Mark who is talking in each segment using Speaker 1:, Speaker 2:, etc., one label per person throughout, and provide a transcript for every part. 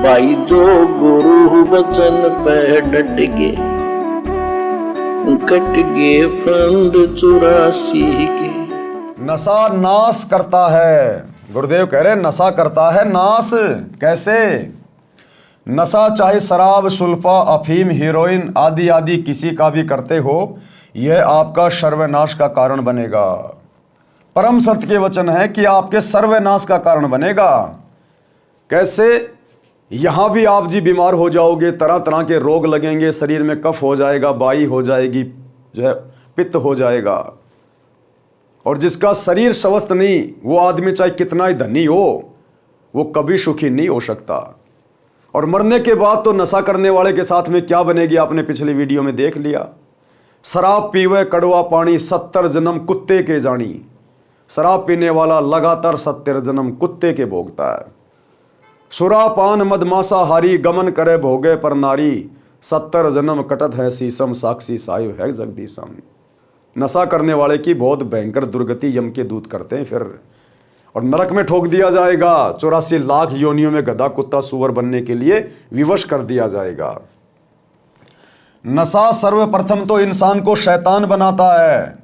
Speaker 1: भाई जो गुरु वचन पे डट गए, कट गए फंद 84 के।
Speaker 2: नशा नाश करता है। गुरुदेव कह रहे नशा करता है नाश। कैसे? नशा चाहे शराब, सुल्फा, अफीम, हीरोइन आदि आदि किसी का भी करते हो, यह आपका सर्वनाश का कारण बनेगा। परम सत्य के वचन है कि आपके सर्वनाश का कारण बनेगा। कैसे? यहां भी आप जी बीमार हो जाओगे, तरह तरह के रोग लगेंगे, शरीर में कफ हो जाएगा, बाई हो जाएगी, जो है पित्त हो जाएगा। और जिसका शरीर स्वस्थ नहीं, वो आदमी चाहे कितना ही धनी हो, वो कभी सुखी नहीं हो सकता। और मरने के बाद तो नशा करने वाले के साथ में क्या बनेगी, आपने पिछली वीडियो में देख लिया। शराब पीवे कड़वा पानी, 70 जन्म कुत्ते के जानी। शराब पीने वाला लगातार 70 जन्म कुत्ते के भोगता है। सुरापान मदमासाहारी, गमन करे भोगे पर नारी। 70 जन्म कटत है शीशम, साक्षी साहिब है जगदीशम। नशा करने वाले की बहुत भयंकर दुर्गति यम के दूत करते हैं फिर, और नरक में ठोक दिया जाएगा। 84 लाख योनियों में गधा कुत्ता सूअर बनने के लिए विवश कर दिया जाएगा। नशा सर्वप्रथम तो इंसान को शैतान बनाता है,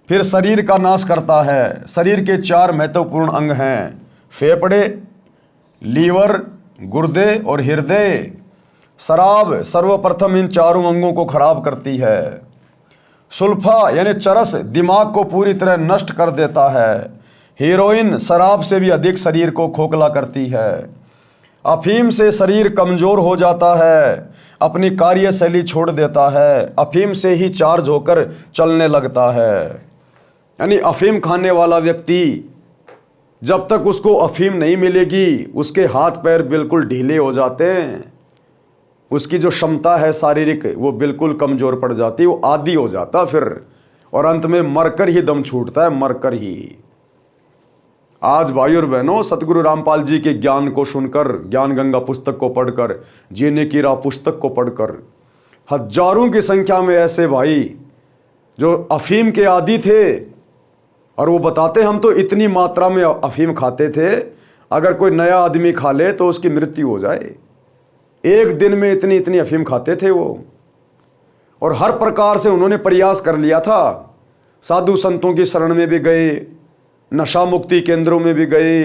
Speaker 2: फिर शरीर का नाश करता है। शरीर के 4 महत्वपूर्ण अंग हैं, फेफड़े, लीवर, गुर्दे और हृदय। शराब सर्वप्रथम इन चारों अंगों को खराब करती है। सुल्फा यानी चरस दिमाग को पूरी तरह नष्ट कर देता है। हीरोइन शराब से भी अधिक शरीर को खोखला करती है। अफीम से शरीर कमजोर हो जाता है, अपनी कार्यशैली छोड़ देता है। अफीम से ही चार्ज होकर चलने लगता है। यानी अफीम खाने वाला व्यक्ति जब तक उसको अफीम नहीं मिलेगी, उसके हाथ पैर बिल्कुल ढीले हो जाते हैं। उसकी जो क्षमता है शारीरिक, वो बिल्कुल कमजोर पड़ जाती है, वो आदी हो जाता फिर, और अंत में मरकर ही दम छूटता है, मरकर ही। आज भाई और बहनों, सतगुरु रामपाल जी के ज्ञान को सुनकर, ज्ञान गंगा पुस्तक को पढ़कर, जीने की राह पुस्तक को पढ़कर, हजारों की संख्या में ऐसे भाई जो अफीम के आदी थे, और वो बताते हम तो इतनी मात्रा में अफीम खाते थे, अगर कोई नया आदमी खा ले तो उसकी मृत्यु हो जाए। एक दिन में इतनी इतनी अफीम खाते थे वो, और हर प्रकार से उन्होंने प्रयास कर लिया था। साधु संतों की शरण में भी गए, नशा मुक्ति केंद्रों में भी गए,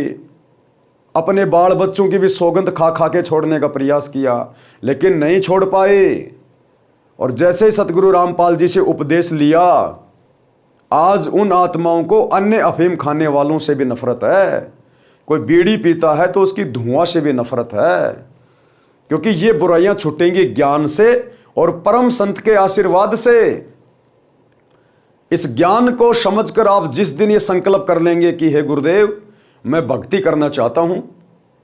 Speaker 2: अपने बाल बच्चों की भी सौगंध खा खा के छोड़ने का प्रयास किया, लेकिन नहीं छोड़ पाए। और जैसे ही सतगुरु रामपाल जी से उपदेश लिया, आज उन आत्माओं को अन्य अफीम खाने वालों से भी नफरत है। कोई बीड़ी पीता है तो उसकी धुआं से भी नफरत है, क्योंकि ये बुराइयां छूटेंगी ज्ञान से और परम संत के आशीर्वाद से। इस ज्ञान को समझकर आप जिस दिन ये संकल्प कर लेंगे कि हे गुरुदेव, मैं भक्ति करना चाहता हूं,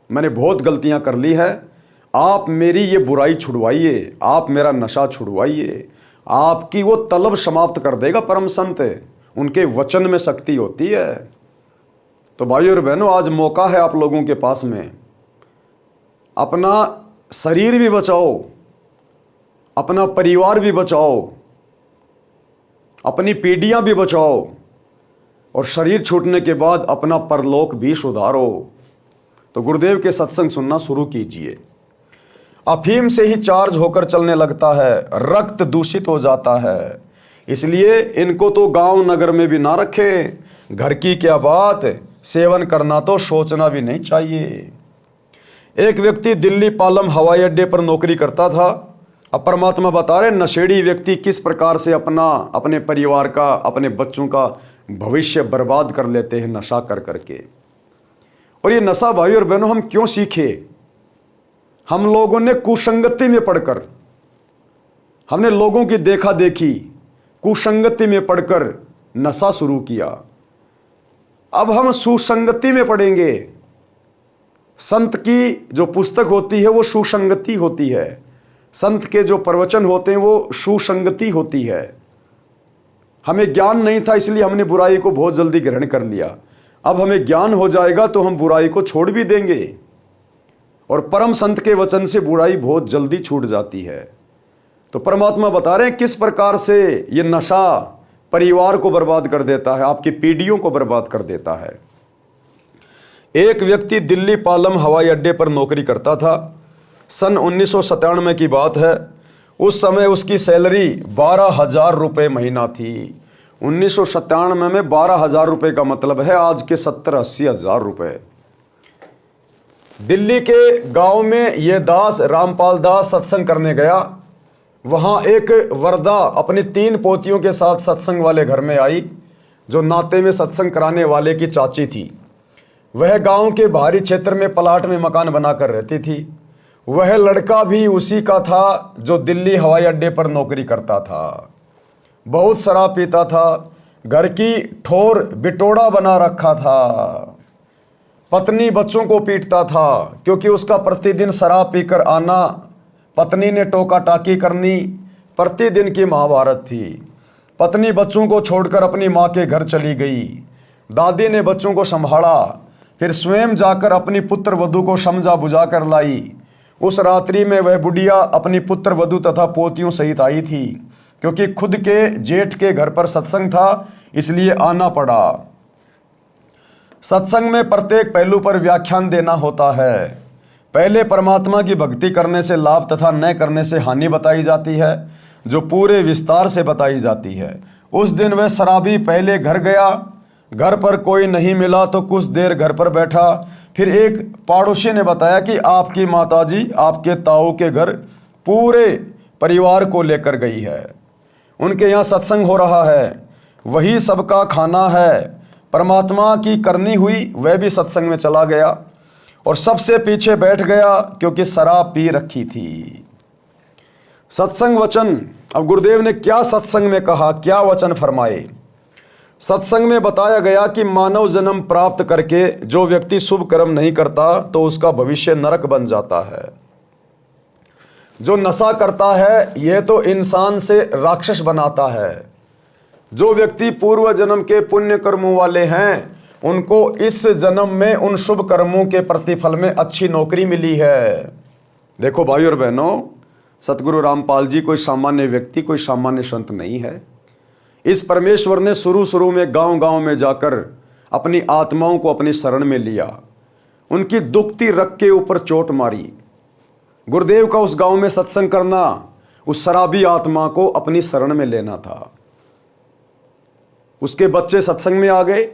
Speaker 2: मैंने बहुत गलतियां कर ली है, आप मेरी ये बुराई छुड़वाइए, आप मेरा नशा छुड़वाइए, आपकी वो तलब समाप्त कर देगा परम संत। उनके वचन में शक्ति होती है। तो भाइयों और बहनों, आज मौका है आप लोगों के पास में, अपना शरीर भी बचाओ, अपना परिवार भी बचाओ, अपनी पीढ़ियां भी बचाओ, और शरीर छूटने के बाद अपना परलोक भी सुधारो। तो गुरुदेव के सत्संग सुनना शुरू कीजिए। अफीम से ही चार्ज होकर चलने लगता है, रक्त दूषित हो जाता है, इसलिए इनको तो गांव नगर में भी ना रखें। घर की क्या बात, सेवन करना तो सोचना भी नहीं चाहिए। एक व्यक्ति दिल्ली पालम हवाई अड्डे पर नौकरी करता था। अब परमात्मा बता रहे नशेड़ी व्यक्ति किस प्रकार से अपने परिवार का, अपने बच्चों का भविष्य बर्बाद कर लेते हैं नशा कर करके। और ये नशा भाई और बहनों हम क्यों सीखे? हम लोगों ने कुसंगति में पढ़कर, हमने लोगों की देखा देखी कुसंगति में पढ़कर नशा शुरू किया। अब हम सुसंगति में पढ़ेंगे। संत की जो पुस्तक होती है वो सुसंगति होती है, संत के जो प्रवचन होते हैं वो सुसंगति होती है। हमें ज्ञान नहीं था, इसलिए हमने बुराई को बहुत जल्दी ग्रहण कर लिया। अब हमें ज्ञान हो जाएगा तो हम बुराई को छोड़ भी देंगे, और परम संत के वचन से बुराई बहुत जल्दी छूट जाती है। तो परमात्मा बता रहे हैं किस प्रकार से ये नशा परिवार को बर्बाद कर देता है, आपकी पीढ़ियों को बर्बाद कर देता है। एक व्यक्ति दिल्ली पालम हवाई अड्डे पर नौकरी करता था। सन 1997 की बात है। उस समय उसकी सैलरी 12,000 रुपये महीना थी। 1997 में 12,000 रुपये का मतलब है आज के 70-80 हज़ार रुपये। दिल्ली के गांव में यह दास रामपाल दास सत्संग करने गया। वहां एक वरदा अपनी 3 पोतियों के साथ सत्संग वाले घर में आई, जो नाते में सत्संग कराने वाले की चाची थी। वह गांव के बाहरी क्षेत्र में प्लाट में मकान बनाकर रहती थी। वह लड़का भी उसी का था जो दिल्ली हवाई अड्डे पर नौकरी करता था। बहुत शराब पीता था, घर की ठोर बिटोड़ा बना रखा था। पत्नी बच्चों को पीटता था क्योंकि उसका प्रतिदिन शराब पीकर आना, पत्नी ने टोका टाकी करनी, प्रतिदिन की महाभारत थी। पत्नी बच्चों को छोड़कर अपनी माँ के घर चली गई। दादी ने बच्चों को संभाला, फिर स्वयं जाकर अपनी पुत्र वधू को समझा बुझा कर लाई। उस रात्रि में वह बुढ़िया अपनी पुत्र वधू तथा पोतियों सहित आई थी। क्योंकि खुद के जेठ के घर पर सत्संग था, इसलिए आना पड़ा। सत्संग में प्रत्येक पहलू पर व्याख्यान देना होता है। पहले परमात्मा की भक्ति करने से लाभ तथा न करने से हानि बताई जाती है, जो पूरे विस्तार से बताई जाती है। उस दिन वह शराबी पहले घर गया। घर पर कोई नहीं मिला तो कुछ देर घर पर बैठा। फिर एक पड़ोसी ने बताया कि आपकी माताजी आपके ताऊ के घर पूरे परिवार को लेकर गई है, उनके यहाँ सत्संग हो रहा है, वही सबका खाना है। परमात्मा की करनी हुई, वह भी सत्संग में चला गया और सबसे पीछे बैठ गया क्योंकि शराब पी रखी थी। सत्संग वचन। अब गुरुदेव ने क्या सत्संग में कहा, क्या वचन फरमाए। सत्संग में बताया गया कि मानव जन्म प्राप्त करके जो व्यक्ति शुभ कर्म नहीं करता तो उसका भविष्य नरक बन जाता है। जो नशा करता है यह तो इंसान से राक्षस बनाता है। जो व्यक्ति पूर्व जन्म के पुण्य कर्मों वाले हैं, उनको इस जन्म में उन शुभ कर्मों के प्रतिफल में अच्छी नौकरी मिली है। देखो भाई और बहनों, सतगुरु रामपाल जी कोई सामान्य व्यक्ति, कोई सामान्य संत नहीं है। इस परमेश्वर ने शुरू में गांव-गांव में जाकर अपनी आत्माओं को अपनी शरण में लिया, उनकी दुखती रग के ऊपर चोट मारी। गुरुदेव का उस गांव में सत्संग करना, उस शराबी आत्मा को अपनी शरण में लेना था। उसके बच्चे सत्संग में आ गए।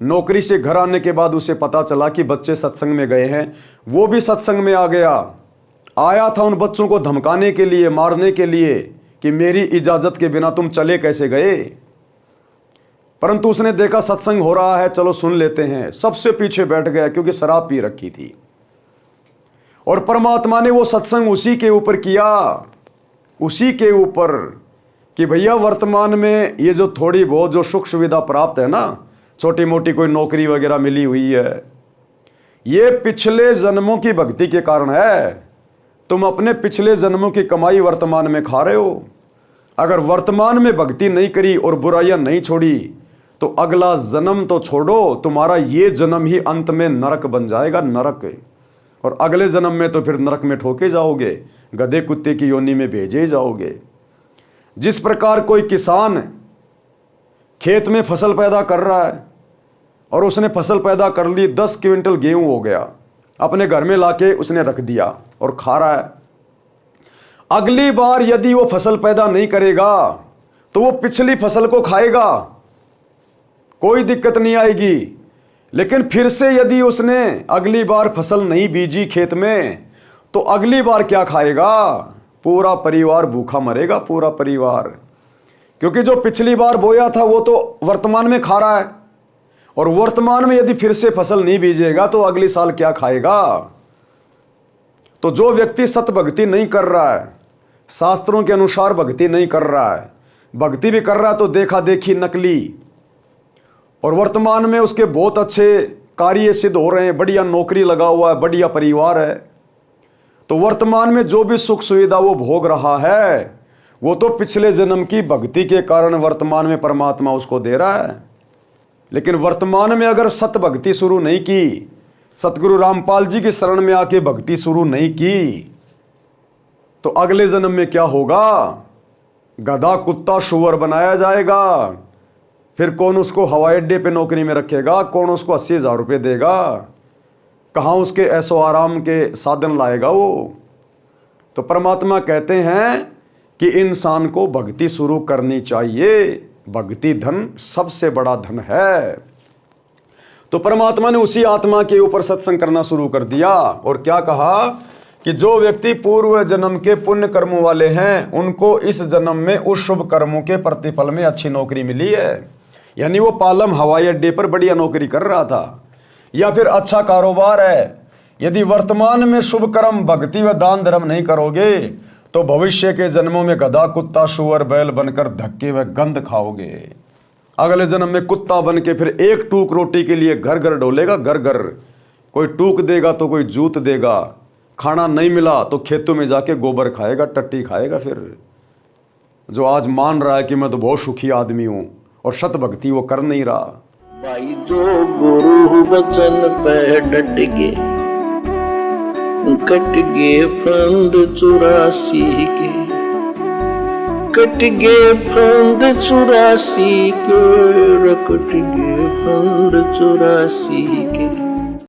Speaker 2: नौकरी से घर आने के बाद उसे पता चला कि बच्चे सत्संग में गए हैं। वो भी सत्संग में आ गया। आया था उन बच्चों को धमकाने के लिए, मारने के लिए कि मेरी इजाजत के बिना तुम चले कैसे गए। परंतु उसने देखा सत्संग हो रहा है, चलो सुन लेते हैं। सबसे पीछे बैठ गया क्योंकि शराब पी रखी थी। और परमात्मा ने वो सत्संग उसी के ऊपर किया, उसी के ऊपर कि भैया वर्तमान में ये जो थोड़ी बहुत जो सुख सुविधा प्राप्त है ना, छोटी मोटी कोई नौकरी वगैरह मिली हुई है, ये पिछले जन्मों की भक्ति के कारण है। तुम अपने पिछले जन्मों की कमाई वर्तमान में खा रहे हो। अगर वर्तमान में भक्ति नहीं करी और बुराइयां नहीं छोड़ी तो अगला जन्म तो छोड़ो, तुम्हारा ये जन्म ही अंत में नरक बन जाएगा, नरक। और अगले जन्म में तो फिर नरक में ठोके जाओगे, गधे कुत्ते की योनि में भेजे जाओगे। जिस प्रकार कोई किसान खेत में फसल पैदा कर रहा है और उसने फसल पैदा कर ली, 10 क्विंटल गेहूं हो गया, अपने घर में लाके उसने रख दिया और खा रहा है। अगली बार यदि वो फसल पैदा नहीं करेगा तो वो पिछली फसल को खाएगा, कोई दिक्कत नहीं आएगी। लेकिन फिर से यदि उसने अगली बार फसल नहीं बीजी खेत में तो अगली बार क्या खाएगा? पूरा परिवार भूखा मरेगा, पूरा परिवार। क्योंकि जो पिछली बार बोया था वो तो वर्तमान में खा रहा है, और वर्तमान में यदि फिर से फसल नहीं बीजेगा तो अगले साल क्या खाएगा? तो जो व्यक्ति सत भक्ति नहीं कर रहा है, शास्त्रों के अनुसार भक्ति नहीं कर रहा है, भक्ति भी कर रहा है तो देखा देखी नकली, और वर्तमान में उसके बहुत अच्छे कार्य सिद्ध हो रहे हैं, बढ़िया नौकरी लगा हुआ है, बढ़िया परिवार है, तो वर्तमान में जो भी सुख सुविधा वो भोग रहा है वो तो पिछले जन्म की भक्ति के कारण वर्तमान में परमात्मा उसको दे रहा है। लेकिन वर्तमान में अगर सत भक्ति शुरू नहीं की, सतगुरु रामपाल जी की शरण में आके भक्ति शुरू नहीं की, तो अगले जन्म में क्या होगा? गधा कुत्ता शुअर बनाया जाएगा। फिर कौन उसको हवाई अड्डे पे नौकरी में रखेगा? कौन उसको 80,000 रुपये देगा? कहाँ उसके ऐसो आराम के साधन लाएगा वो। तो परमात्मा कहते हैं कि इंसान को भक्ति शुरू करनी चाहिए, भक्ति धन सबसे बड़ा धन है। तो परमात्मा ने उसी आत्मा के ऊपर सत्संग करना शुरू कर दिया और क्या कहा कि जो व्यक्ति पूर्व जन्म के पुण्य कर्मों वाले हैं उनको इस जन्म में उस शुभ कर्मों के प्रतिफल में अच्छी नौकरी मिली है। यानी वो पालम हवाई अड्डे पर बढ़िया नौकरी कर रहा था या फिर अच्छा कारोबार है। यदि वर्तमान में शुभ कर्म भक्ति व दान धर्म नहीं करोगे तो भविष्य के जन्मों में गधा कुत्ता सुअर बैल बनकर धक्के व गंध खाओगे। अगले जन्म में कुत्ता बन के फिर एक टूक रोटी के लिए घर घर डोलेगा, घर घर कोई टूक देगा तो कोई जूत देगा, खाना नहीं मिला तो खेतों में जाके गोबर खाएगा, टट्टी खाएगा। फिर जो आज मान रहा है कि मैं तो बहुत सुखी आदमी हूं और सत भक्ति वो कर नहीं रहा।
Speaker 1: भाई जो गुरु बचन पे डट गे, कट गे फंद 84 के, कट गे फंद 84 के, कट गे फंद 84 के।